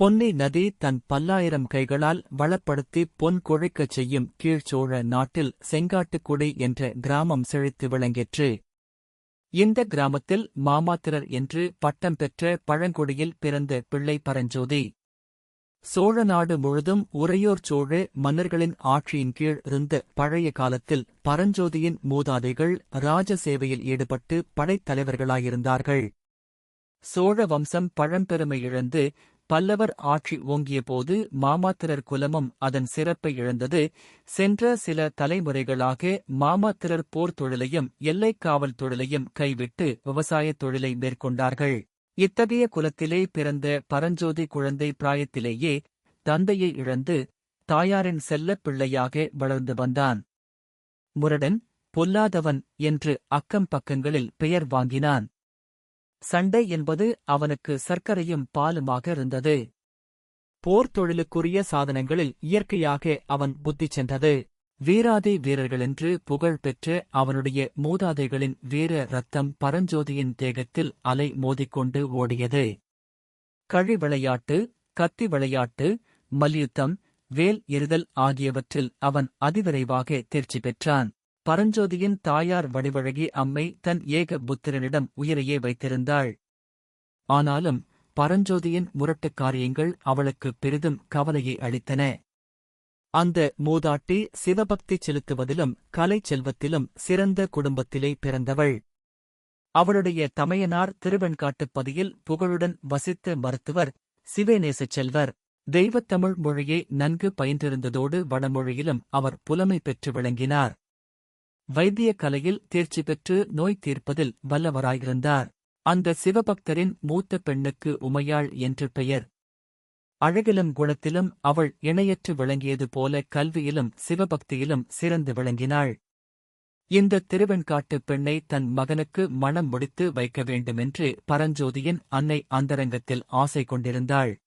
பொன்னி நதி தன் பல்லாயிரம் கைகளால் வளப்படுத்தி பொன் கொழிக்கச் செய்யும் கீழ்ச்சோழ நாட்டில் செங்காட்டுக்குடி என்ற கிராமம் செழித்து விளங்கிற்று. இந்த கிராமத்தில் மாமாத்திரர் என்று பட்டம் பெற்ற பழங்குடியில் பிறந்த பிள்ளை பரஞ்சோதி. சோழ நாடு முழுதும் உறையோர் சோழ மன்னர்களின் ஆட்சியின் கீழ் இருந்த பழைய காலத்தில் பரஞ்சோதியின் மூதாதைகள் ராஜ சேவையில் ஈடுபட்டு படைத்தலைவர்களாயிருந்தார்கள். சோழ வம்சம் பழம்பெருமை இழந்து பல்லவர் ஆட்சி ஓங்கியபோது மாமாத்திரர் குலமும் அதன் சிறப்பை இழந்தது. சென்ற சில தலைமுறைகளாக மாமாத்திரர் போர் தொழிலையும் எல்லைக்காவல் தொழிலையும் கைவிட்டு விவசாயத் தொழிலை மேற்கொண்டார்கள். இத்தகைய குலத்திலே பிறந்த பரஞ்சோதி குழந்தை பிராயத்திலேயே தந்தையை இழந்து தாயாரின் செல்லப் பிள்ளையாக வளர்ந்து வந்தான். முரடன், பொல்லாதவன் என்று அக்கம் பக்கங்களில் பெயர் வாங்கினான். சண்டை என்பது அவனுக்கு சர்க்கரையும் பாலுமாக இருந்தது. போர் தொழிலுக்குரிய சாதனங்களில் இயற்கையாக அவன் புத்தி சென்றது. வீராதி வீரர்களென்று புகழ் பெற்ற அவனுடைய மூதாதைகளின் வீர ரத்தம் பரஞ்சோதியின் தேகத்தில் அலை மோதிக்கொண்டு ஓடியது. கழி விளையாட்டு, கத்தி விளையாட்டு, மல்யுத்தம், வேல் எறிதல் ஆகியவற்றில் அவன் அதிவிரைவாக தேர்ச்சி பெற்றான். பரஞ்சோதியின் தாயார் வடிவழகி அம்மை தன் ஏக புத்திரனிடம் உயிரையே வைத்திருந்தாள். ஆனாலும் பரஞ்சோதியின் முரட்டுக் காரியங்கள் அவளுக்கு பெரிதும் கவலையை அளித்தன. அந்த மூதாட்டி சிவபக்தி செலுத்துவதிலும் கலை செல்வத்திலும் சிறந்த குடும்பத்திலே பிறந்தவள். அவளுடைய தமையனார் திருவெண்காட்டுப்பதியில் புகழுடன் வசித்த மருத்துவர் சிவேநேசச் செல்வர். தெய்வத்தமிழ் மொழியை நன்கு பயின்றிருந்ததோடு வடமொழியிலும் அவர் புலமை பெற்று விளங்கினார். வைத்திய கலையில் தேர்ச்சி பெற்று நோய் தீர்ப்பதில் வல்லவராயிருந்தார். அந்த சிவபக்தரின் மூத்த பெண்ணுக்கு உமையாள் என்று பெயர். அழகிலும் குணத்திலும் அவள் இணையற்று விளங்கியது போல கல்வியிலும் சிவபக்தியிலும் சிறந்து விளங்கினாள். இந்த திருவெண்காட்டுப் பெண்ணை தன் மகனுக்கு மணம் முடித்து வைக்க வேண்டுமென்று பரஞ்சோதியின் அன்னை அந்தரங்கத்தில் ஆசை கொண்டிருந்தாள்.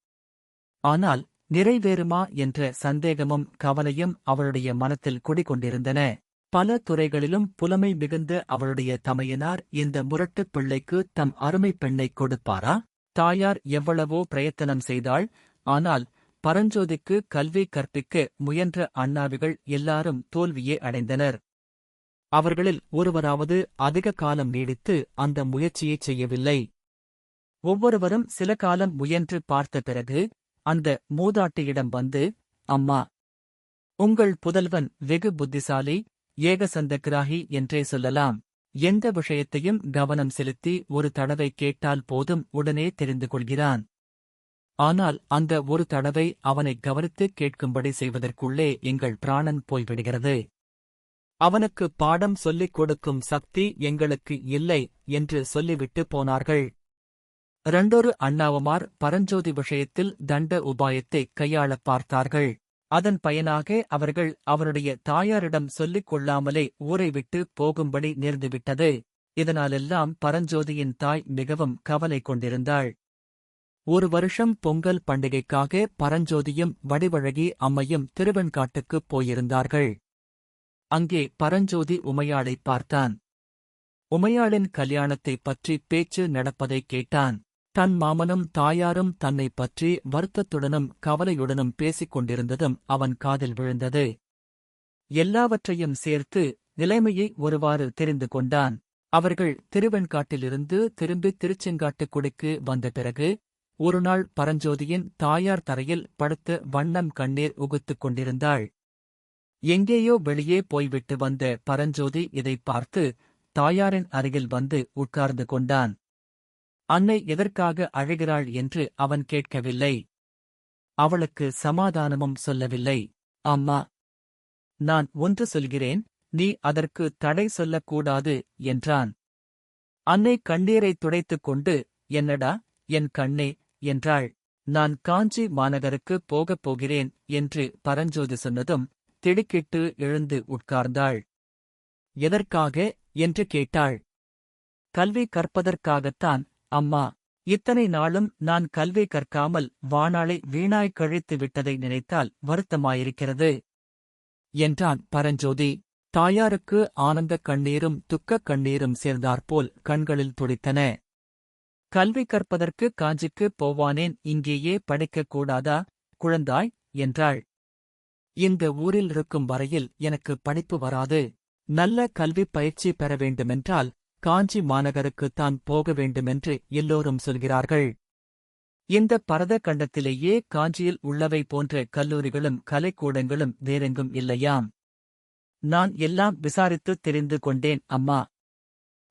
ஆனால் நிறைவேறுமா என்ற சந்தேகமும் கவலையும் அவளுடைய மனத்தில் குடிகொண்டிருந்தன. பல துறைகளிலும் புலமை மிகுந்த அவளுடைய தமையனார் இந்த முரட்டுப் பிள்ளைக்கு தம் அருமைப் பெண்ணைக் கொடுப்பாரா? தாயார் எவ்வளவோ பிரயத்தனம் செய்தாள். ஆனால் பரஞ்சோதிக்கு கல்வி கற்பிக்க முயன்ற அண்ணாவிகள் எல்லாரும் தோல்வியே அடைந்தனர். அவர்களில் ஒருவராவது அதிக காலம் நீடித்து அந்த முயற்சியைச் செய்யவில்லை. ஒவ்வொருவரும் சில காலம் முயன்று பார்த்த பிறகு அந்த மூதாட்டியிடம் வந்து, அம்மா, உங்கள் புதல்வன் வெகு புத்திசாலி, ஏகசந்தக்கிராகி என்றே சொல்லலாம். எந்த விஷயத்தையும் கவனம் செலுத்தி ஒரு தடவை கேட்டால் போதும் உடனே தெரிந்து கொள்கிறான். ஆனால் அந்த ஒரு தடவை அவனை கவனித்து கேட்கும்படி செய்வதற்குள்ளே எங்கள் பிராணன் போய்விடுகிறது. அவனுக்கு பாடம் சொல்லிக் கொடுக்கும் சக்தி எங்களுக்கு இல்லை என்று சொல்லிவிட்டு போனார்கள். இரண்டொரு அண்ணாவுமார் பரஞ்சோதி விஷயத்தில் தண்ட உபாயத்தை கையாளப் பார்த்தார்கள். அதன் பயனாக அவர்கள் அவருடைய தாயாரிடம் சொல்லிக் கொள்ளாமலே ஊரை விட்டு போகும்படி நேர்ந்துவிட்டது. இதனாலெல்லாம் பரஞ்சோதியின் தாய் மிகவும் கவலை கொண்டிருந்தாள். ஒரு வருஷம் பொங்கல் பண்டிகைக்காக பரஞ்சோதியும் வடிவழகி அம்மையும் திருவெண்காட்டுக்குப் போயிருந்தார்கள். அங்கே பரஞ்சோதி உமையாளைப் பார்த்தான். உமையாளின் கல்யாணத்தைப் பற்றி பேச்சு நடப்பதைக் கேட்டான். தன் மாமனும் தாயாரும் தன்னைப் பற்றி வருத்தத்துடனும் கவலையுடனும் பேசிக் கொண்டிருந்ததும் அவன் காதில் விழுந்தது. எல்லாவற்றையும் சேர்த்து நிலைமையை ஒருவாறு தெரிந்து கொண்டான். அவர்கள் திருவெண்காட்டிலிருந்து திரும்பி திருச்செங்காட்டுக்குடிக்கு வந்த பிறகு ஒருநாள் பரஞ்சோதியின் தாயார் தரையில் படுத்த வண்ணம் கண்ணீர் உகுத்துக் கொண்டிருந்தாள். எங்கேயோ வெளியே போய்விட்டு வந்த பரஞ்சோதி இதைப் பார்த்து தாயாரின் அருகில் வந்து உட்கார்ந்து கொண்டான். அன்னை எதற்காக அழுகிறாள் என்று அவன் கேட்கவில்லை. அவளுக்கு சமாதானமும் சொல்லவில்லை. அம்மா, நான் ஒன்று சொல்கிறேன், நீ அதற்கு தடை சொல்லக்கூடாது என்றான். அன்னை கண்ணீரைத் துடைத்துக் கொண்டு, என்னடா என் கண்ணே என்றாள். நான் காஞ்சி மாநகருக்குப் போகப் போகிறேன் என்று பரஞ்சோதி சொன்னதும் திடுக்கிட்டு எழுந்து உட்கார்ந்தாள். எதற்காக என்று கேட்டாள். கல்வி கற்பதற்காகத்தான் அம்மா. இத்தனை நாளும் நான் கல்வி கற்காமல் வாணாளை வீணாய் கழித்து விட்டதை நினைத்தால் வருத்தமாயிருக்கிறது என்றான் பரஞ்சோதி. தாயாருக்கு ஆனந்தக் கண்ணீரும் துக்கக் கண்ணீரும் சேர்ந்தாற்போல் கண்களில் துடித்தன. கல்வி கற்பதற்கு காஞ்சிக்குப் போவானேன், இங்கேயே படிக்கக் கூடாதா குழந்தாய் என்றாள். இந்த ஊரில் இருக்கும் வரையில் எனக்கு படிப்பு வராது. நல்ல கல்விப் பயிற்சி பெற வேண்டுமென்றால் காஞ்சி மாநகருக்குத்தான் போக வேண்டுமென்று எல்லோரும் சொல்கிறார்கள். இந்த பரத கண்டத்திலேயே காஞ்சியில் உள்ளவை போன்ற கல்லூரிகளும் கலைக்கூடங்களும் வேறெங்கும் இல்லையாம். நான் எல்லாம் விசாரித்துத் தெரிந்து கொண்டேன் அம்மா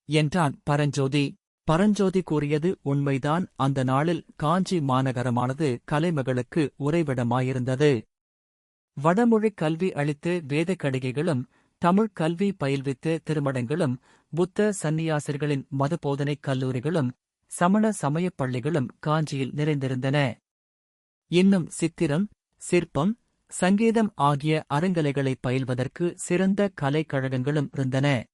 என்றான் பரஞ்சோதி. பரஞ்சோதி கூறியது உண்மைதான். அந்த நாளில் காஞ்சி மாநகரமானது கலைமகளுக்கு உறைவிடமாயிருந்தது. வடமொழிக் கல்வி அளித்து வேதக்கடிகைகளும் தமிழ்க் கல்வி பயில்வித்து திருமடங்களும் புத்த சந்நியாசர்களின் மதபோதனைக் கல்லூரிகளும் சமண சமயப் பள்ளிகளும் காஞ்சியில் நிறைந்திருந்தன. இன்னும் சித்திரம், சிற்பம், சங்கீதம் ஆகிய அறங்கலைகளை பயில்வதற்கு சிறந்த கலைக்கழகங்களும் இருந்தன.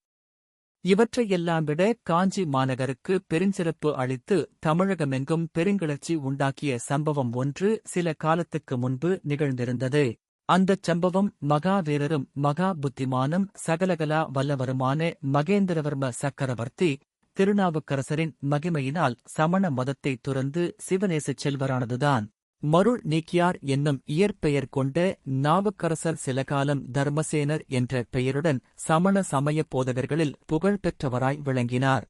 இவற்றையெல்லாம் விட காஞ்சி மாநகருக்கு பெருஞ்சிறப்பு அளித்து தமிழகமெங்கும் பெருங்கிளர்ச்சி உண்டாக்கிய சம்பவம் ஒன்று சில காலத்துக்கு முன்பு நிகழ்ந்திருந்தது. அந்தச் சம்பவம் மகாவீரரும் மகா புத்திமானும் சகலகலா வல்லவருமான மகேந்திரவர்ம சக்கரவர்த்தி திருநாவுக்கரசரின் மகிமையினால் சமண மதத்தை துறந்து சிவநேசச் செல்வரானதுதான். மருள் நீக்கியார் என்னும் இயற்பெயர் கொண்ட நாவுக்கரசர் சிலகாலம் தர்மசேனர் என்ற பெயருடன் சமண சமயப் போதகர்களில் புகழ்பெற்றவராய் விளங்கினார்.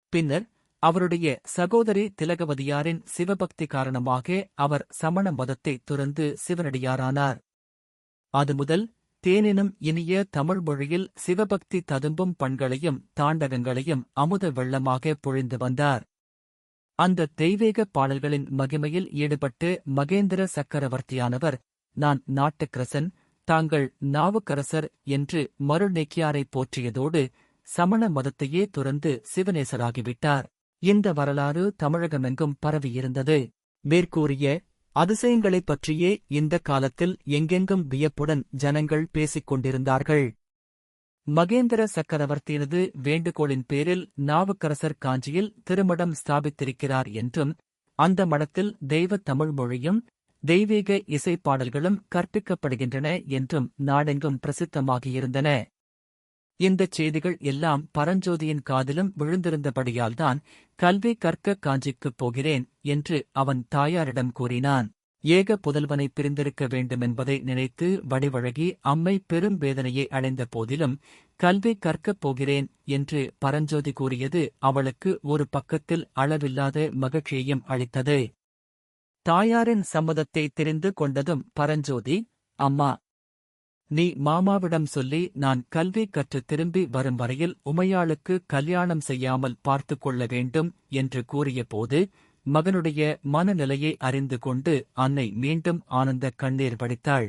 பின்னர் அவருடைய சகோதரி திலகவதியாரின் சிவபக்தி காரணமாக அவர் சமண மதத்தை துறந்து சிவனடியாரானார். அது முதல் தேனினும் இனிய தமிழ் மொழியில் சிவபக்தி ததும்பும் பண்களையும் தாண்டகங்களையும் அமுத வெள்ளமாக பொழிந்து வந்தார். அந்த தெய்வீக பாடல்களின் மகிமையில் ஈடுபட்டு மகேந்திர சக்கரவர்த்தியானவர், நான் நாட்டுக்கரசன், தாங்கள் நாவுக்கரசர் என்று மருள்நீக்கியாரைப் போற்றியதோடு சமண மதத்தையே துறந்து சிவநேசராகிவிட்டார். இந்த வரலாறு தமிழகமெங்கும் பரவியிருந்தது. மேற்கூறிய அதிசயங்களைப் பற்றியே இந்த காலத்தில் எங்கெங்கும் வியப்புடன் ஜனங்கள் பேசிக் கொண்டிருந்தார்கள். மகேந்திர சக்கரவர்த்தியினது வேண்டுகோளின் பேரில் நாவுக்கரசர் காஞ்சியில் திருமடம் ஸ்தாபித்திருக்கிறார் என்றும், அந்த மடத்தில் தெய்வத் தமிழ் மொழியும் தெய்வீக இசைப்பாடல்களும் கற்பிக்கப்படுகின்றன என்றும் நாடெங்கும் பிரசித்தமாகியிருந்தன. இந்தச் செய்திகள் எல்லாம் பரஞ்சோதியின் காதிலும் விழுந்திருந்தபடியால்தான் கல்வி கற்க காஞ்சிக்குப் போகிறேன் என்று அவன் தாயாரிடம் கூறினான். ஏக புதல்வனை பிரிந்திருக்க வேண்டுமென்பதை நினைத்து வடிவழகி அம்மை பெரும் வேதனையை அடைந்த போதிலும் கல்வி கற்கப் போகிறேன் என்று பரஞ்சோதி கூறியது அவளுக்கு ஒரு பக்கத்தில் அளவில்லாத மகிழ்ச்சியையும் அளித்தது. தாயாரின் சம்மதத்தை தெரிந்து கொண்டதும் பரஞ்சோதி, அம்மா, நீ மாமாவிடம் சொல்லி நான் கல்வி கற்று திரும்பி வரும் வரையில் உமையாளுக்கு கல்யாணம் செய்யாமல் பார்த்துக் கொள்ள வேண்டும் என்று கூறியபோது மகனுடைய மனநிலையை அறிந்து கொண்டு அன்னை மீண்டும் ஆனந்த கண்ணீர் வடித்தாள்.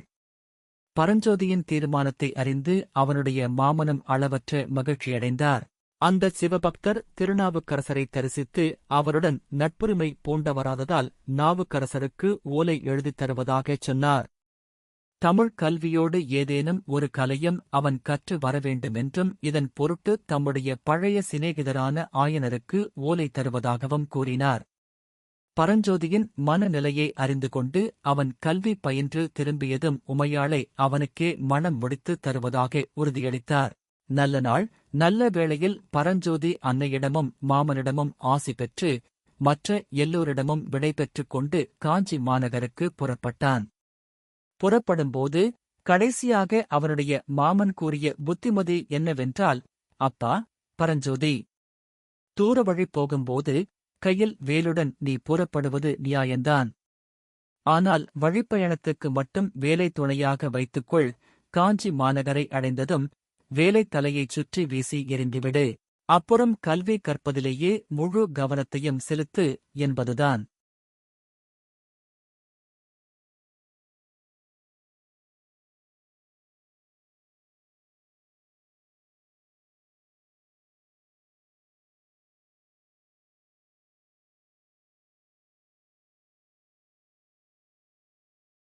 பரஞ்சோதியின் தீர்மானத்தை அறிந்து அவனுடைய மாமனும் அளவற்ற மகிழ்ச்சியடைந்தார். அந்த சிவபக்தர் திருநாவுக்கரசரை தரிசித்து அவருடன் நட்புரிமை பூண்டவராததால் நாவுக்கரசருக்கு ஓலை எழுதித் தருவதாகச் சொன்னார். தமிழ் கல்வியோடு ஏதேனும் ஒரு கலையும் அவன் கற்று வரவேண்டுமென்றும் இதன் பொருட்டு தம்முடைய பழைய சிநேகிதரான ஆயனருக்கு ஓலை தருவதாகவும் கூறினார். பரஞ்சோதியின் மனநிலையை அறிந்து கொண்டு அவன் கல்வி பயின்று திரும்பியதும் உமையாளை அவனுக்கே மணம் முடித்து தருவதாக உறுதியளித்தார். நல்ல நாள் நல்ல வேளையில் பரஞ்சோதி அன்னையிடமும் மாமனிடமும் ஆசி பெற்று மற்ற எல்லோரிடமும் விடை பெற்றுக் கொண்டு காஞ்சி மாநகருக்கு புறப்பட்டான். புறப்படும்போது கடைசியாக அவனுடைய மாமன் கூறிய புத்திமதி என்னவென்றால், அப்பா பரஞ்சோதி, தூர வழி போகும்போது கையில் வேலுடன் நீ புறப்படுவது நியாயந்தான். ஆனால் வழிப்பயணத்துக்கு மட்டும் வேலை துணையாக வைத்துக்கொள். காஞ்சி மாநகரை அடைந்ததும் வேலைத் தலையைச் சுற்றி வீசி எறிந்துவிடு. அப்புறம் கல்வி கற்பதிலேயே முழு கவனத்தையும் செலுத்து என்பதுதான்.